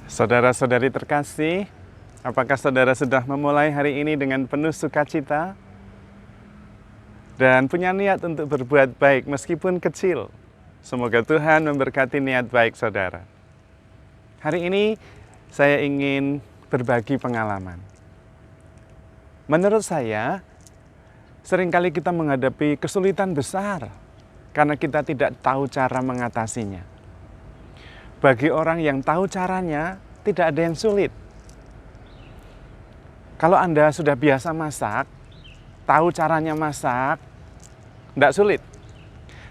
Saudara-saudari terkasih, apakah saudara sudah memulai hari ini dengan penuh sukacita dan punya niat untuk berbuat baik meskipun kecil? Semoga Tuhan memberkati niat baik saudara. Hari ini saya ingin berbagi pengalaman. Menurut saya, seringkali kita menghadapi kesulitan besar karena kita tidak tahu cara mengatasinya. Bagi orang yang tahu caranya, tidak ada yang sulit. Kalau Anda sudah biasa masak, tahu caranya masak, tidak sulit.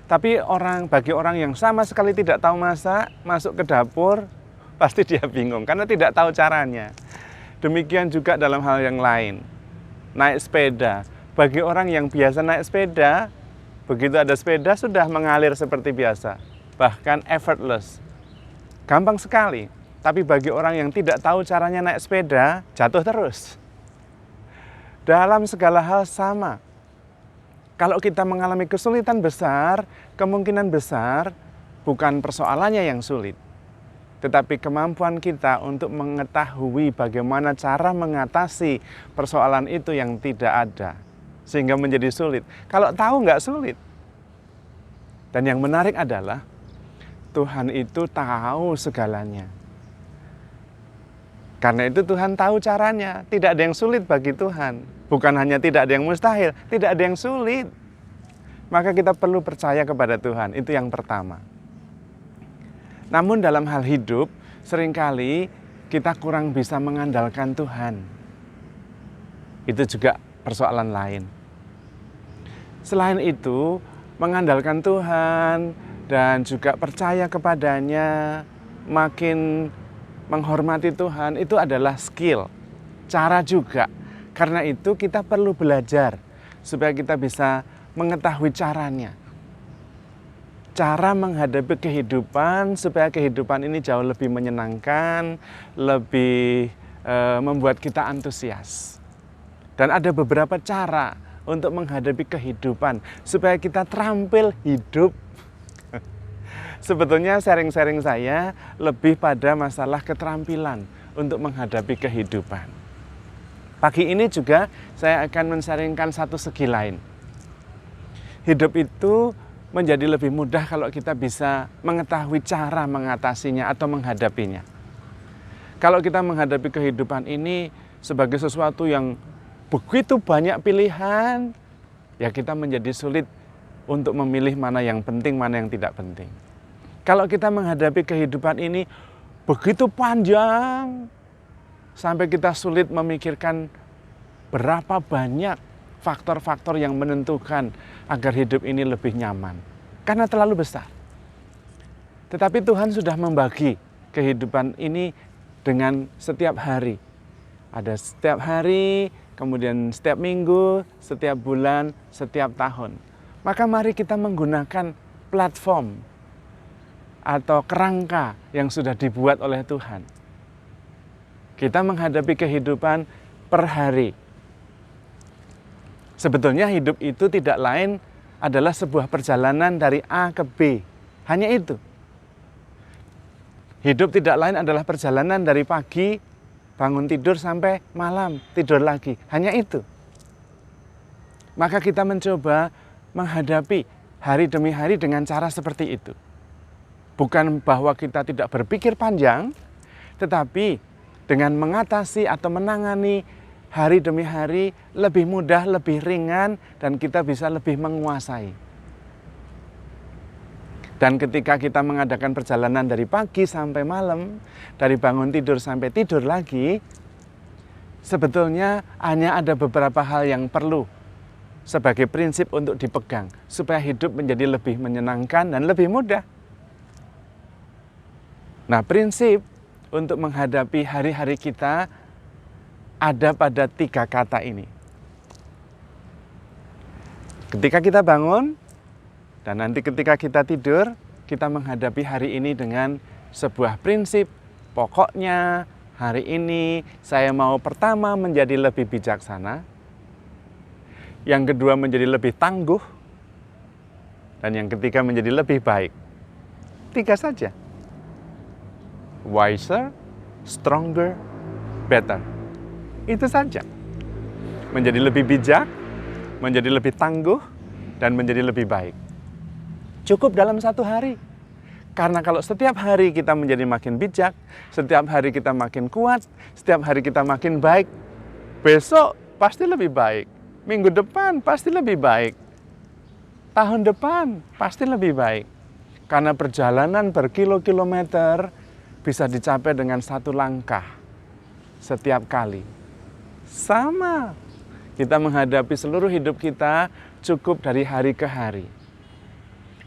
Tapi bagi orang yang sama sekali tidak tahu masak, masuk ke dapur, pasti dia bingung karena tidak tahu caranya. Demikian juga dalam hal yang lain. Naik sepeda, bagi orang yang biasa naik sepeda, begitu ada sepeda sudah mengalir seperti biasa, bahkan effortless. Gampang sekali, tapi bagi orang yang tidak tahu caranya naik sepeda, jatuh terus. Dalam segala hal sama. Kalau kita mengalami kesulitan besar, kemungkinan besar bukan persoalannya yang sulit, tetapi kemampuan kita untuk mengetahui bagaimana cara mengatasi persoalan itu yang tidak ada, sehingga menjadi sulit. Kalau tahu nggak sulit. Dan yang menarik adalah, Tuhan itu tahu segalanya. Karena itu Tuhan tahu caranya. Tidak ada yang sulit bagi Tuhan. Bukan hanya tidak ada yang mustahil, tidak ada yang sulit. Maka kita perlu percaya kepada Tuhan. Itu yang pertama. Namun dalam hal hidup, seringkali kita kurang bisa mengandalkan Tuhan. Itu juga persoalan lain. Selain itu, mengandalkan Tuhan dan juga percaya kepadanya, makin menghormati Tuhan, itu adalah skill, cara juga. Karena itu kita perlu belajar supaya kita bisa mengetahui caranya. Cara menghadapi kehidupan supaya kehidupan ini jauh lebih menyenangkan, lebih membuat kita antusias. Dan ada beberapa cara untuk menghadapi kehidupan supaya kita terampil hidup. Sebetulnya sharing-sharing saya lebih pada masalah keterampilan untuk menghadapi kehidupan. Pagi ini juga saya akan men-sharingkan satu segi lain. Hidup itu menjadi lebih mudah kalau kita bisa mengetahui cara mengatasinya atau menghadapinya. Kalau kita menghadapi kehidupan ini sebagai sesuatu yang begitu banyak pilihan, ya kita menjadi sulit untuk memilih mana yang penting, mana yang tidak penting. Kalau kita menghadapi kehidupan ini begitu panjang, sampai kita sulit memikirkan berapa banyak faktor-faktor yang menentukan agar hidup ini lebih nyaman. Karena terlalu besar. Tetapi Tuhan sudah membagi kehidupan ini dengan setiap hari. Ada setiap hari, kemudian setiap minggu, setiap bulan, setiap tahun. Maka mari kita menggunakan platform atau kerangka yang sudah dibuat oleh Tuhan. Kita menghadapi kehidupan per hari. Sebetulnya hidup itu tidak lain adalah sebuah perjalanan dari A ke B. Hanya itu. Hidup tidak lain adalah perjalanan dari pagi, bangun tidur sampai malam, tidur lagi. Hanya itu. Maka kita mencoba menghadapi hari demi hari dengan cara seperti itu. Bukan bahwa kita tidak berpikir panjang, tetapi dengan mengatasi atau menangani hari demi hari lebih mudah, lebih ringan, dan kita bisa lebih menguasai. Dan ketika kita mengadakan perjalanan dari pagi sampai malam, dari bangun tidur sampai tidur lagi, sebetulnya hanya ada beberapa hal yang perlu sebagai prinsip untuk dipegang, supaya hidup menjadi lebih menyenangkan dan lebih mudah. Nah, prinsip untuk menghadapi hari-hari kita ada pada 3 kata ini. Ketika kita bangun, dan nanti ketika kita tidur, kita menghadapi hari ini dengan sebuah prinsip. Pokoknya hari ini saya mau pertama menjadi lebih bijaksana, yang kedua menjadi lebih tangguh, dan yang ketiga menjadi lebih baik. 3 saja. Wiser, stronger, better. Itu saja. Menjadi lebih bijak, menjadi lebih tangguh, dan menjadi lebih baik. Cukup dalam 1 hari. Karena kalau setiap hari kita menjadi makin bijak, setiap hari kita makin kuat, setiap hari kita makin baik, besok pasti lebih baik. Minggu depan pasti lebih baik. Tahun depan pasti lebih baik. Karena perjalanan berkilo-kilometer bisa dicapai dengan 1 langkah setiap kali. Sama. Kita menghadapi seluruh hidup kita cukup dari hari ke hari.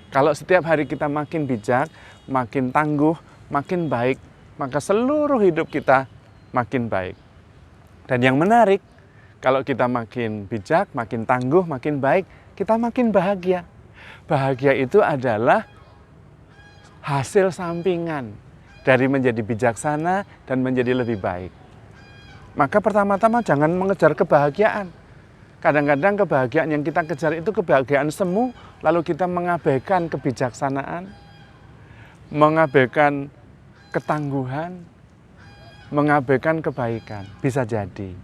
Kalau setiap hari kita makin bijak, makin tangguh, makin baik, maka seluruh hidup kita makin baik. Dan yang menarik, kalau kita makin bijak, makin tangguh, makin baik, kita makin bahagia. Bahagia itu adalah hasil sampingan dari menjadi bijaksana dan menjadi lebih baik. Maka pertama-tama jangan mengejar kebahagiaan. Kadang-kadang kebahagiaan yang kita kejar itu kebahagiaan semu, lalu kita mengabaikan kebijaksanaan, mengabaikan ketangguhan, mengabaikan kebaikan. Bisa jadi.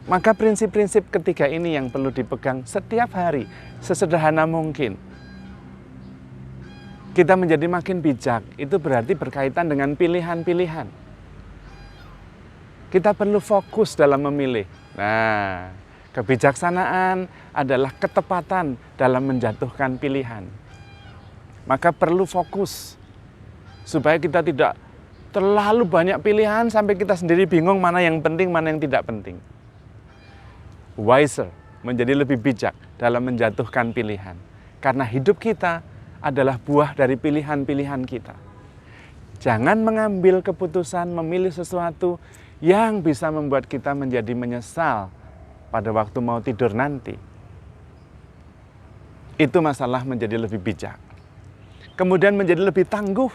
Maka prinsip-prinsip ketiga ini yang perlu dipegang setiap hari, sesederhana mungkin. Kita menjadi makin bijak, itu berarti berkaitan dengan pilihan-pilihan. Kita perlu fokus dalam memilih. Nah, kebijaksanaan adalah ketepatan dalam menjatuhkan pilihan. Maka perlu fokus supaya kita tidak terlalu banyak pilihan sampai kita sendiri bingung mana yang penting, mana yang tidak penting. Wiser, menjadi lebih bijak dalam menjatuhkan pilihan. Karena hidup kita adalah buah dari pilihan-pilihan kita. Jangan mengambil keputusan memilih sesuatu yang bisa membuat kita menjadi menyesal pada waktu mau tidur nanti. Itu masalah menjadi lebih bijak. Kemudian menjadi lebih tangguh.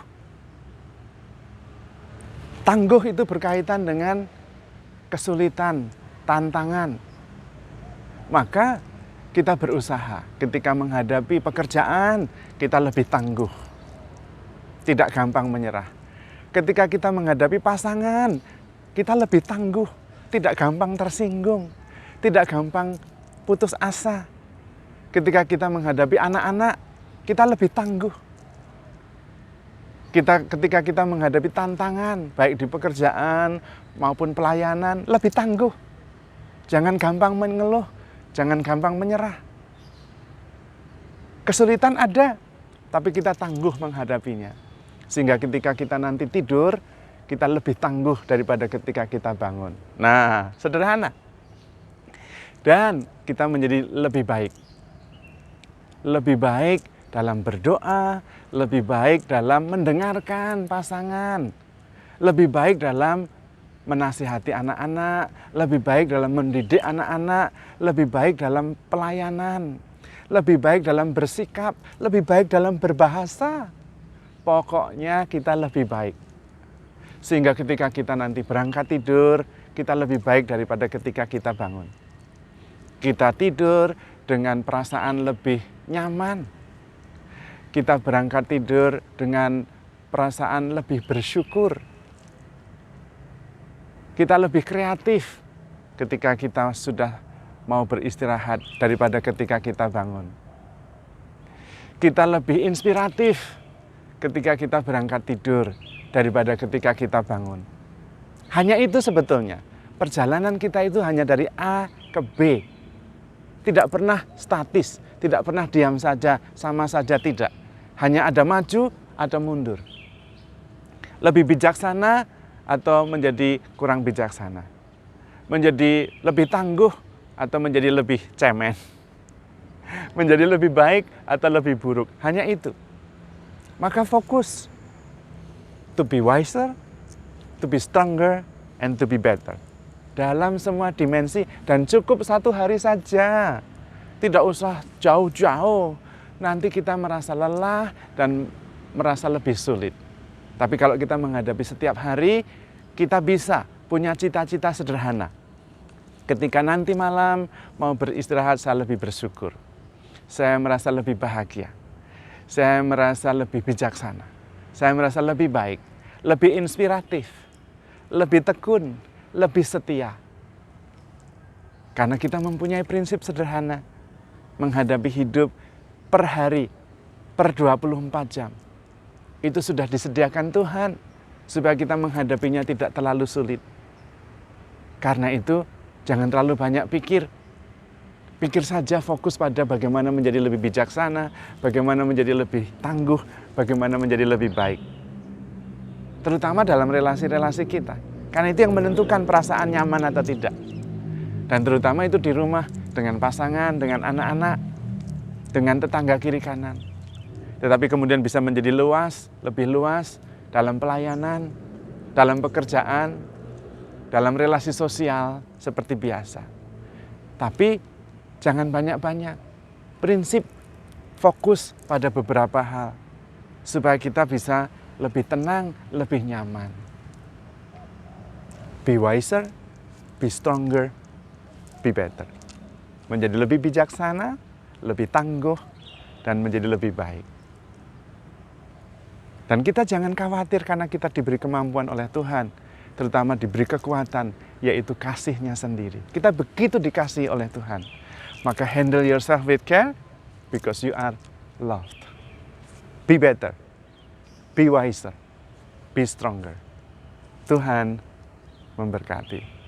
Tangguh itu berkaitan dengan kesulitan, tantangan. Maka kita berusaha ketika menghadapi pekerjaan, kita lebih tangguh. Tidak gampang menyerah. Ketika kita menghadapi pasangan, kita lebih tangguh, tidak gampang tersinggung, tidak gampang putus asa. Ketika kita menghadapi anak-anak, kita lebih tangguh. Ketika kita menghadapi tantangan, baik di pekerjaan maupun pelayanan, lebih tangguh. Jangan gampang mengeluh, jangan gampang menyerah. Kesulitan ada, tapi kita tangguh menghadapinya. Sehingga ketika kita nanti tidur, kita lebih tangguh daripada ketika kita bangun. Nah, sederhana. Dan kita menjadi lebih baik. Lebih baik dalam berdoa, lebih baik dalam mendengarkan pasangan, lebih baik dalam menasihati anak-anak, lebih baik dalam mendidik anak-anak, lebih baik dalam pelayanan, lebih baik dalam bersikap, lebih baik dalam berbahasa. Pokoknya kita lebih baik. Sehingga ketika kita nanti berangkat tidur, kita lebih baik daripada ketika kita bangun. Kita tidur dengan perasaan lebih nyaman. Kita berangkat tidur dengan perasaan lebih bersyukur. Kita lebih kreatif ketika kita sudah mau beristirahat daripada ketika kita bangun. Kita lebih inspiratif ketika kita berangkat tidur daripada ketika kita bangun. Hanya itu sebetulnya. Perjalanan kita itu hanya dari A ke B. Tidak pernah statis, tidak pernah diam saja, sama saja tidak. Hanya ada maju, ada mundur. Lebih bijaksana atau menjadi kurang bijaksana. Menjadi lebih tangguh atau menjadi lebih cemen. Menjadi lebih baik atau lebih buruk. Hanya itu. Maka fokus. To be wiser, to be stronger, and to be better. Dalam semua dimensi dan cukup 1 hari saja. Tidak usah jauh-jauh. Nanti kita merasa lelah dan merasa lebih sulit. Tapi kalau kita menghadapi setiap hari, kita bisa punya cita-cita sederhana. Ketika nanti malam mau beristirahat, saya lebih bersyukur. Saya merasa lebih bahagia. Saya merasa lebih bijaksana. Saya merasa lebih baik, lebih inspiratif, lebih tekun, lebih setia. Karena kita mempunyai prinsip sederhana, menghadapi hidup per hari, per 24 jam. Itu sudah disediakan Tuhan, supaya kita menghadapinya tidak terlalu sulit. Karena itu, jangan terlalu banyak pikir. Pikir saja, fokus pada bagaimana menjadi lebih bijaksana, bagaimana menjadi lebih tangguh, bagaimana menjadi lebih baik. Terutama dalam relasi-relasi kita. Karena itu yang menentukan perasaan nyaman atau tidak. Dan terutama itu di rumah, dengan pasangan, dengan anak-anak, dengan tetangga kiri kanan. Tetapi kemudian bisa menjadi luas, lebih luas dalam pelayanan, dalam pekerjaan, dalam relasi sosial seperti biasa. Tapi jangan banyak-banyak. Prinsip fokus pada beberapa hal supaya kita bisa lebih tenang, lebih nyaman. Be wiser, be stronger, be better. Menjadi lebih bijaksana, lebih tangguh, dan menjadi lebih baik. Dan kita jangan khawatir karena kita diberi kemampuan oleh Tuhan, terutama diberi kekuatan, yaitu kasih-Nya sendiri. Kita begitu dikasihi oleh Tuhan. Maka handle yourself with care, because you are loved. Be better, be wiser, be stronger. Tuhan memberkati.